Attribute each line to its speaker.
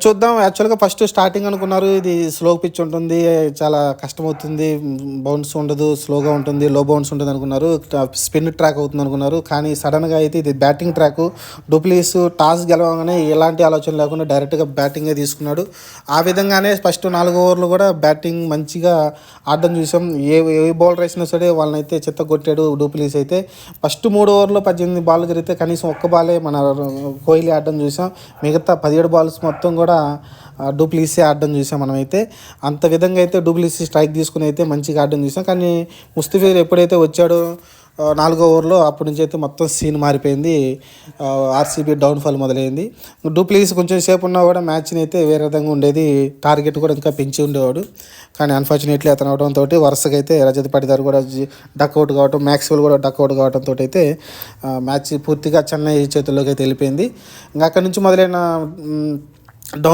Speaker 1: చూద్దాం. యాక్చువల్‌గా first starting అనుకున్నారు ఇది స్లో పిచ్ ఉంటుంది. చాలా కష్టమవుతుంది. బౌన్స్ ఉండదు. స్లోగా ఉంటుంది. లో బౌన్స్ ఉంటదనుకున్నారు. స్పిన్ ట్రాక్ అవుతుందనుకున్నారు. కానీ సడెన్‌గా అయితే ఇది బ్యాటింగ్ ట్రాకు. డూప్లిస్ టాస్ గెలవగానే ఎలాంటి ఆలోచన లేకుండా డైరెక్ట్‌గా బ్యాటింగే తీసుకున్నాడు. ఆ విధంగానే ఫస్ట్ 4 ఓవర్లు కూడా బ్యాటింగ్ మంచిగా ఆడడం చూసాం. ఏ బౌలర్ వేసినా సరే వాళ్ళనైతే చిత్తగొట్టాడు డూప్లిస్ అయితే. ఫస్ట్ 3 ఓవర్‌లో 18 బాల్లు జరిగితే కనీసం ఒక్క బాలే మన కోహ్లీ ఆడడం చూసాం. మిగతా 17 బాల్స్ మొత్తం కూడా డూప్లిసీ ఆడడం చూసాం మనమైతే. అంత విధంగా అయితే డూప్లిసీ స్ట్రైక్ తీసుకుని అయితే మంచిగా ఆడడం చూసాం. కానీ ముస్తఫిజుర్ ఎప్పుడైతే వచ్చాడో 4 ఓవర్లో అప్పటి నుంచి అయితే మొత్తం సీన్ మారిపోయింది. ఆర్సీబీ డౌన్ఫాల్ మొదలైంది. డూప్లిసీ కొంచెం సేపు ఉన్నా కూడా మ్యాచ్ని అయితే వేరే విధంగా ఉండేది. టార్గెట్ కూడా ఇంకా పెంచి ఉండేవాడు. కానీ అన్ఫార్చునేట్లీ అతను అవడంతో వరుసగా అయితే రజత్ పాటిదార్ కూడా డక్అవుట్ కావడం, మ్యాక్స్వెల్ కూడా డక్అవుట్ కావడంతో అయితే మ్యాచ్ పూర్తిగా చెన్నై చేతుల్లోకి అయితే వెళ్ళిపోయింది. ఇంకా అక్కడి నుంచి మొదలైన డౌన్